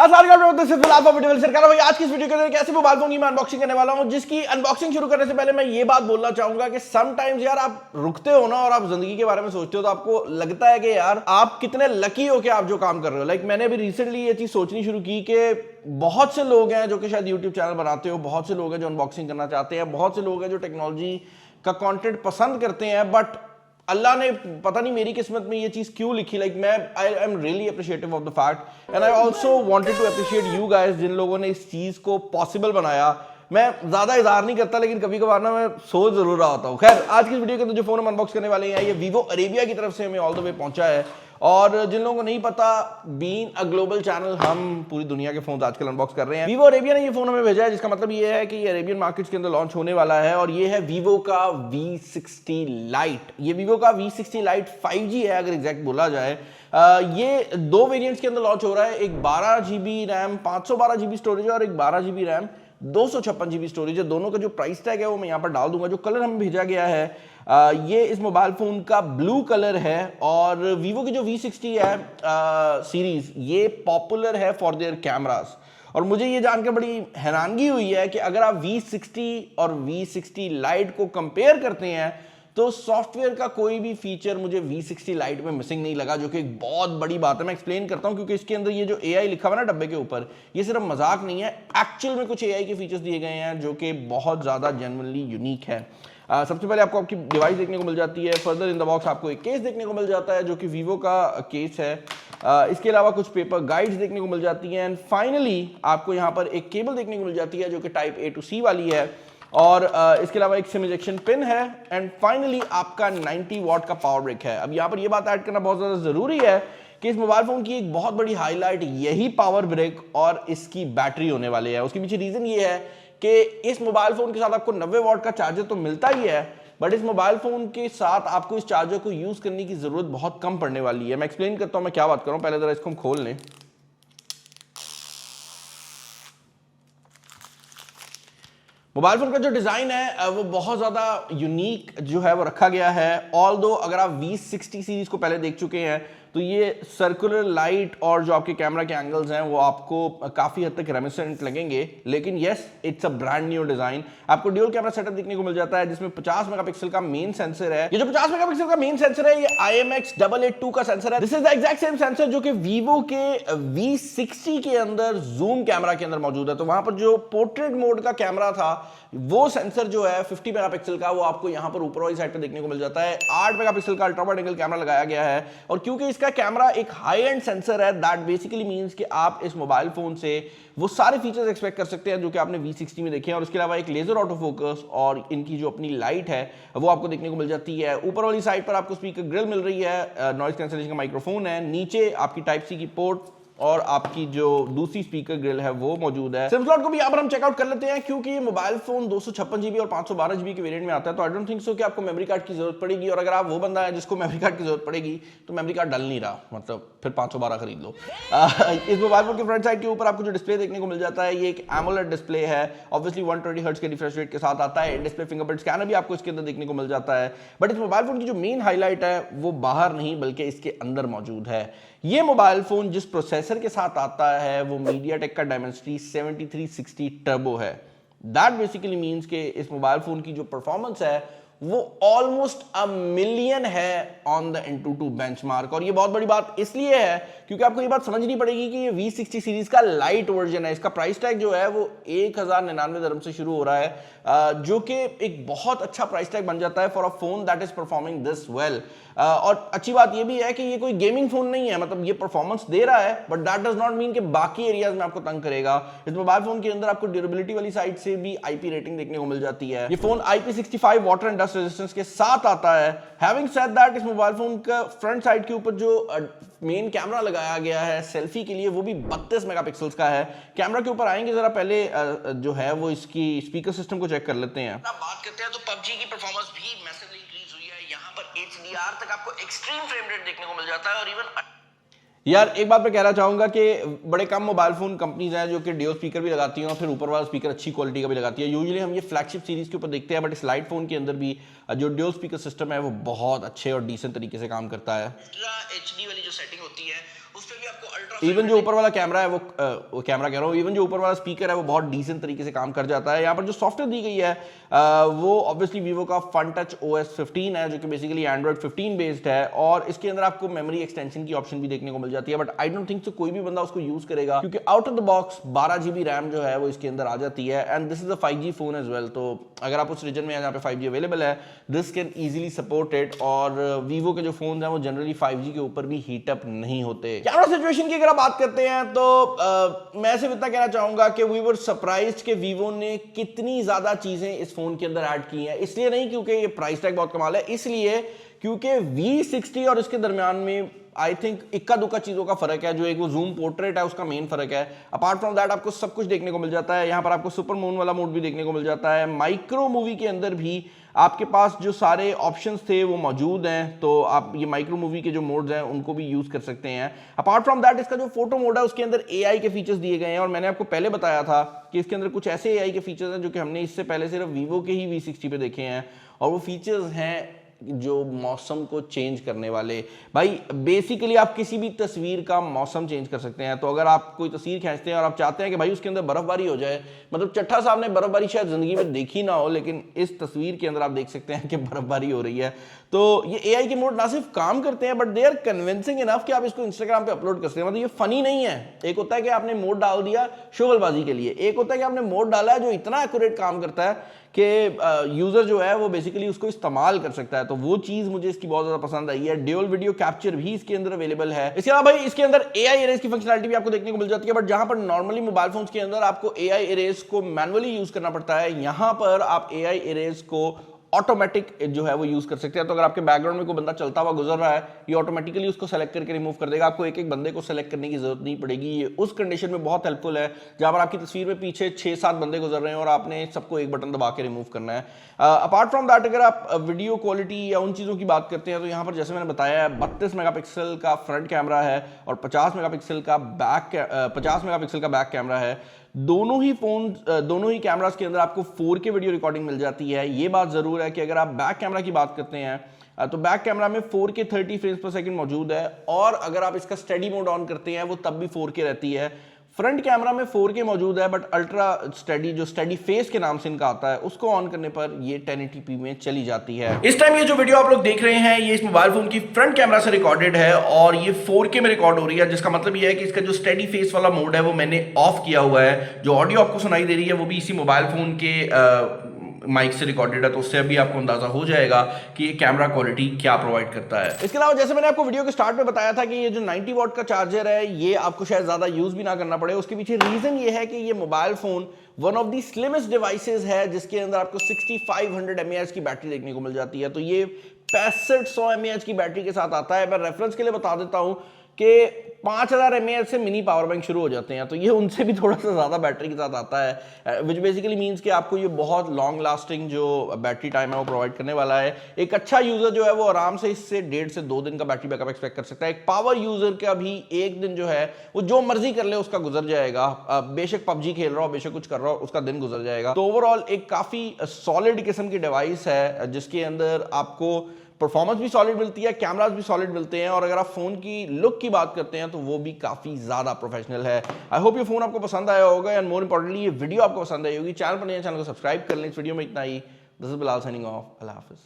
भाई आज की इस वीडियो के अंदर कैसे मोबाइल फोन की मैं अनबॉक्सिंग करने वाला हूं, जिसकी अनबॉक्सिंग शुरू करने से पहले मैं ये बात बोलना चाहूंगा कि समटाइम्स यार आप रुकते हो ना और आप जिंदगी के बारे में सोचते हो तो आपको लगता है कि यार आप कितने लकी हो कि आप जो काम कर रहे हो। लाइक मैंने अभी रिसेंटली ये चीज सोचनी शुरू की कि बहुत से लोग हैं जो कि शायद यूट्यूब चैनल बनाते हो, बहुत से लोग हैं जो अनबॉक्सिंग करना चाहते हैं, बहुत से लोग हैं जो टेक्नोलॉजी का कंटेंट पसंद करते हैं, बट अल्लाह ने पता नहीं मेरी किस्मत में ये चीज क्यों लिखी। लाइक मैं I am really appreciative of the fact and I also wanted to appreciate you guys जिन लोगों ने इस चीज को पॉसिबल बनाया। मैं ज्यादा इजहार नहीं करता लेकिन कभी कभार ना मैं सोच जरूर रहा होता हूँ। खैर आज की वीडियो के अंदर जो फोन हम अनबॉक्स करने वाले हैं ये वीवो अरेबिया की तरफ से हमें ऑल द वे पहुंचा है। और जिन लोगों को नहीं पता, बीइंग अ ग्लोबल चैनल हम पूरी दुनिया के फोन आजकल अनबॉक्स कर रहे हैं। वीवो अरेबिया ने ये फोन हमें भेजा है, जिसका मतलब ये है कि ये अरेबियन मार्केट्स के अंदर लॉन्च होने वाला है। और ये है वीवो का V60 लाइट। ये वीवो का V60 लाइट 5G है अगर एग्जैक्ट बोला जाए। ये दो वेरिएंट्स के अंदर लॉन्च हो रहा है, एक 12 GB रैम 512 GB स्टोरेज और एक 12 GB रैम 256 GB स्टोरेज है। दोनों का जो प्राइस टैग है वो मैं यहाँ पर डाल दूंगा। जो कलर हमें भेजा गया है ये इस मोबाइल फोन का ब्लू कलर है। और वीवो की जो V60 है सीरीज ये पॉपुलर है फॉर देयर कैमरास। और मुझे ये जानकर बड़ी हैरानगी हुई है कि अगर आप V60 और V60 लाइट को कंपेयर करते हैं तो सॉफ्टवेयर का कोई भी फीचर मुझे V60 लाइट में मिसिंग नहीं लगा, जो कि एक बहुत बड़ी बात है। मैं एक्सप्लेन करता हूं क्योंकि इसके अंदर ये जो AI लिखा हुआ ना डब्बे के ऊपर, ये सिर्फ मजाक नहीं है, एक्चुअल में कुछ AI के फीचर्स दिए गए हैं जो कि बहुत ज्यादा जेन्युइनली यूनिक है। सबसे पहले आपको आपकी डिवाइस देखने को मिल जाती है। फर्दर इन द बॉक्स आपको एक केस देखने को मिल जाता है जो कि वीवो का केस है। इसके अलावा कुछ पेपर गाइड्स देखने को मिल जाती हैं एंड फाइनली आपको यहाँ पर एक केबल देखने को मिल जाती है जो कि टाइप A to C वाली है। और इसके अलावा एक सिम इजेक्शन पिन है एंड फाइनली आपका 90 वॉट का पावर ब्रेक है। अब यहाँ पर ये बात ऐड करना बहुत ज़्यादा ज़रूरी है कि इस मोबाइल फोन की एक बहुत बड़ी हाईलाइट यही पावर ब्रेक और इसकी बैटरी होने वाली है। उसके पीछे रीज़न ये है कि इस मोबाइल फोन के साथ आपको 90 वॉट का चार्जर तो मिलता ही है, बट इस मोबाइल फोन के साथ आपको इस चार्जर को यूज़ करने की ज़रूरत बहुत कम पड़ने वाली है। मैं एक्सप्लेन करता हूँ मैं क्या बात कर रहा हूँ। पहले ज़रा इसको हम खोल लें। मोबाइल फोन का जो डिजाइन है वो बहुत ज्यादा यूनिक जो है वो रखा गया है। ऑल दो अगर आप V60 सीरीज को पहले देख चुके हैं तो ये सर्कुलर लाइट और जो आपके कैमरा के एंगल्स हैं वो आपको काफी हद तक रेमिसेंट लगेंगे, लेकिन yes it's a brand new design. आपको ड्यूल कैमरा सेटअप देखने को मिल जाता है जिसमें 50 मेगापिक्सल का मेन सेंसर है। ये जो 50 मेगापिक्सल का मेन सेंसर है ये IMX882 का सेंसर है। This is the exact same sensor जो कि वीवो के V60 के अंदर जूम कैमरा के अंदर मौजूद है। तो वहां पर जो पोर्ट्रेट मोड का कैमरा था वो सेंसर जो है 50 मेगापिक्सल का वो आपको यहां पर ऊपर वाली साइड पे देखने को मिल जाता है। 8 मेगापिक्सल का अल्ट्रा वाइड एंगल कैमरा लगाया गया है और क्योंकि इसका कैमरा एक हाई एंड सेंसर है दैट बेसिकली मींस कि आप इस मोबाइल फोन से वो सारे फीचर्स एक्सपेक्ट कर सकते हैं जो कि आपने V60 में देखे हैं। और इसके अलावा एक लेजर ऑटो फोकस और इनकी जो अपनी लाइट है वो आपको देखने को मिल जाती है। ऊपर वाली साइड पर आपको स्पीकर ग्रिल मिल रही है, नॉइज कैंसलेशन का माइक्रोफोन है, नीचे आपकी टाइप C की पोर्ट और आपकी जो दूसरी स्पीकर ग्रिल है वो मौजूद है। सिम स्लॉट को भी यहाँ पर हम चेकआउट कर लेते हैं क्योंकि ये मोबाइल फोन 256 GB और 512 GB के वेरिएंट में आता है तो आई डोंट थिंक सो कि आपको मेमोरी कार्ड की जरूरत पड़ेगी। और अगर आप वो बंदा है जिसको मेमोरी कार्ड की जरूरत पड़ेगी तो मेमोरी कार्ड डल नहीं रहा, मतलब फिर 512 खरीद लो। इस मोबाइल फोन के फ्रंट साइड के ऊपर आपको जो डिस्प्ले देखने को मिल जाता है ये एक एमोलेड डिस्प्ले है। ऑब्वियसली 120 हर्ट्ज के रिफ्रेश रेट के साथ आता है। डिस्प्ले फिंगरप्रिंट स्कैनर भी आपको इसके अंदर देखने को मिल जाता है। बट इस मोबाइल फोन की जो मेन हाईलाइट है वो बाहर नहीं बल्कि इसके अंदर मौजूद है। ये मोबाइल फोन जिस प्रोसेसर के साथ आता है वो MediaTek का Dimensity 7360 टर्बो है। दैट बेसिकली मींस कि इस मोबाइल फोन की जो परफॉर्मेंस है वो ऑलमोस्ट 1 मिलियन है ऑन द Antutu बेंचमार्क। और ये बहुत बड़ी बात इसलिए है क्योंकि आपको ये बात समझनी पड़ेगी कि ये V60 सीरीज का लाइट वर्जन है। इसका प्राइस टैग जो है वो 1099 दिरहम से शुरू हो रहा है, जो कि एक बहुत अच्छा प्राइस टैग बन जाता है for a phone that is performing this well. और अच्छी बात ये भी है कि ये कोई गेमिंग फोन नहीं है, मतलब ये परफॉर्मेंस दे रहा है but that does not mean कि बाकी एरियाज में आपको तंग करेगा। इस मोबाइल फोन के अंदर आपको ड्यूरेबिलिटी वाली साइड से भी IP रेटिंग देखने को मिल जाती है। ये phone IP65 water and dust resistance के साथ आता है। हैविंग सेड दैट इस मोबाइल फोन का फ्रंट साइड के ऊपर जो मेन कैमरा लगाया गया है सेल्फी के लिए वो भी 32 मेगापिक्सल्स का है। कैमरा के ऊपर आएंगे जरा पहले जो है वो इसकी स्पीकर सिस्टम को चेक कर लेते हैं। बात करते हैं तो PUBG की परफॉर्मेंस भी मैसिवली इंक्रीज हुई है। यहाँ पर HDR तक आपको एक्सट्रीम फ्रेम रेट देखने को मिल जाता है और इवन यार एक बात मैं कहना चाहूंगा कि बड़े कम मोबाइल फोन कंपनीज हैं जो कि डियो स्पीकर भी लगाती हैं और फिर ऊपर वाला स्पीकर अच्छी क्वालिटी का भी लगाती है। यूजुअली हम ये फ्लैगशिप सीरीज के ऊपर देखते हैं बट इस लाइट फोन के अंदर भी जो डियो स्पीकर सिस्टम है वो बहुत अच्छे और डिसेंट तरीके से काम करता है। HD वाली जो सेटिंग होती है उस पे भी आपको अल्ट्रा इवन जो ऊपर वाला कैमरा है वो कैमरा कह रहा हूँ, इवन जो ऊपर वाला स्पीकर है वो बहुत डिसेंट तरीके से काम कर जाता है। यहाँ पर जो सॉफ्टवेयर दी गई है वो ऑब्वियसली वीवो का FunTouch OS 15 है, जो कि बेसिकली एंड्रॉइड 15 बेस्ड है, और इसके अंदर आपको मेमोरी एक्सटेंशन की ऑप्शन भी देखने को मिल जाती है। But I don't think so कोई भी बंदा उसको यूज करेगा, क्योंकि out of the box 12 GB RAM जो है वो इसके अंदर आ जाती है, and this is a 5G phone as well. तो अगर आप उस रीजन में जहाँ पे 5G अवेलेबल है, this can easily support it. और वीवो के जो फोन हैं वो जनरली 5G के ऊपर भी हीट अप नहीं होते। कैमरा सिचुएशन की अगर आप बात करते हैं तो मैं सिर्फ इतना कहना चाहूंगा कि वी वर सरप्राइज्ड कि वीवो ने कितनी ज्यादा चीजें इस फोन के अंदर ऐड की हैं। इसलिए नहीं क्योंकि ये प्राइस टैग बहुत कमाल है, इसलिए क्योंकि V60 और इसके दरमियान में आई थिंक इक्का दुक्का चीजों का फर्क है। जो एक वो जूम पोर्ट्रेट है उसका मेन फर्क है। अपार्ट फ्रॉम दैट आपको सब कुछ देखने को मिल जाता है। यहाँ पर आपको सुपर मून वाला मोड भी देखने को मिल जाता है। माइक्रो मूवी के अंदर भी आपके पास जो सारे ऑप्शंस थे वो मौजूद हैं, तो आप ये माइक्रो मूवी के जो मोड्स हैं उनको भी यूज कर सकते हैं। अपार्ट फ्रॉम दैट इसका जो फोटो मोड है उसके अंदर AI के फीचर्स दिए गए हैं, और मैंने आपको पहले बताया था कि इसके अंदर कुछ ऐसे AI के फीचर्स हैं जो कि हमने इससे पहले सिर्फ वीवो के ही V60 पे देखे हैं, और वो फीचर्स हैं जो मौसम को चेंज करने वाले। भाई बेसिकली आप किसी भी तस्वीर का मौसम चेंज कर सकते हैं। तो अगर आप कोई तस्वीर खींचते हैं और आप चाहते हैं कि भाई उसके अंदर बर्फबारी हो जाए, मतलब चट्टा साहब ने बर्फबारी शायद जिंदगी में देखी ना हो, लेकिन इस तस्वीर के अंदर आप देख सकते हैं कि बर्फबारी हो रही है। तो ये AI के मोड ना सिर्फ काम करते हैं, but they are convincing enough कि आप इसको इंस्टाग्राम पे अपलोड कर सकते हैं। मतलब ये फनी नहीं है। एक होता है कि आपने मोड डाल दिया शोगलबाजी के लिए, एक होता है कि आपने मोड डाला है जो इतना एक्यूरेट काम करता है कि यूजर जो है वो बेसिकली उसको इस्तेमाल कर सकता है। तो वो चीज मुझे इसकी बहुत ज्यादा पसंद आई है। ड्यूल वीडियो कैप्चर भी इसके अंदर अवेलेबल है। इसके अलावा भाई इसके अंदर AI इरेज की फंक्शनलिटी भी आपको देखने को मिल जाती है, बट जहां पर नॉर्मली मोबाइल फोन्स के अंदर आपको AI इरेज को मैनुअली यूज करना पड़ता है, यहां पर आप AI इरेज को ऑटोमेटिक जो है वो यूज कर सकते हैं। तो अगर आपके बैकग्राउंड में कोई बंदा चलता हुआ गुजर रहा है, ये ऑटोमेटिकली उसको सेलेक्ट करके रिमूव कर देगा। आपको एक एक बंदे को सेलेक्ट करने की जरूरत नहीं पड़ेगी। ये उस कंडीशन में बहुत हेल्पफुल है जहां पर आपकी तस्वीर में पीछे 6-7 बंदे गुजर रहे हैं और आपने सबको एक बटन दबा के रिमूव करना है। अपार्ट फ्रॉम दैट अगर आप वीडियो क्वालिटी या उन चीज़ों की बात करते हैं तो यहाँ पर जैसे मैंने बताया है 32 मेगापिक्सल का फ्रंट कैमरा है और 50 मेगापिक्सल का बैक कैमरा है। दोनों ही कैमरास के अंदर आपको 4K वीडियो रिकॉर्डिंग मिल जाती है। ये बात जरूर है कि अगर आप बैक कैमरा की बात करते हैं तो बैक कैमरा में 4K 30 फ्रेम्स पर सेकंड मौजूद है, और अगर आप इसका स्टडी मोड ऑन करते हैं वो तब भी 4K रहती है। फ्रंट कैमरा में 4K मौजूद है, बट अल्ट्रा स्टडी जो स्टडी फेस के नाम से इनका आता है उसको ऑन करने पर ये 1080p में चली जाती है। इस टाइम ये जो वीडियो आप लोग देख रहे हैं ये इस मोबाइल फोन की फ्रंट कैमरा से रिकॉर्डेड है और ये 4K में रिकॉर्ड हो रही है, जिसका मतलब ये है कि इसका जो स्टडी फेस वाला मोड है वो मैंने ऑफ किया हुआ है। जो ऑडियो आपको सुनाई दे रही है वो भी इसी मोबाइल फोन के माइक से रिकॉर्डेड है, तो उससे अभी आपको अंदाजा हो जाएगा कि ये कैमरा क्वालिटी क्या प्रोवाइड करता है। इसके अलावा जैसे मैंने आपको वीडियो के स्टार्ट में बताया था कि ये जो 90 वॉट का चार्जर है ये आपको शायद ज्यादा यूज भी ना करना पड़े। उसके पीछे रीजन ये है कि ये mobile phone one of the slimmest devices है जिसके अंदर आपको 6500 mAh की बैटरी देखने को मिल जाती है। तो ये 6500 mAh की बैटरी के साथ आता है। मैं रेफरेंस के लिए बता देता हूं कि 5000 mAh से मिनी पावर बैंक शुरू हो जाते हैं, तो ये उनसे भी थोड़ा सा ज़्यादा बैटरी के साथ आता है, विच बेसिकली मीन्स कि आपको ये बहुत लॉन्ग लास्टिंग जो बैटरी टाइम है वो प्रोवाइड करने वाला है। एक अच्छा यूज़र जो है वो आराम से इससे 1.5 से 2 दिन का बैटरी बैकअप एक्सपेक्ट कर सकता है। एक पावर यूज़र का भी एक दिन जो है वो जो मर्जी कर ले उसका गुजर जाएगा। बेशक PUBG खेल रहा हो, बेशक कुछ कर रहा हो, उसका दिन गुजर जाएगा। तो ओवरऑल एक काफ़ी सॉलिड किस्म की डिवाइस है जिसके अंदर आपको परफॉर्मेंस भी सॉलिड मिलती है, कैमरास भी सॉलिड मिलते हैं, और अगर आप फोन की लुक की बात करते हैं तो वो भी काफी ज्यादा प्रोफेशनल है। आई होप ये फोन आपको पसंद आया होगा एंड मोर इंपॉर्टेंटली ये वीडियो आपको पसंद आई होगी। चैनल पर नए चैनल को सब्सक्राइब कर लें। इस वीडियो में इतना ही। This is Bilal signing off. अल्लाह हाफिज।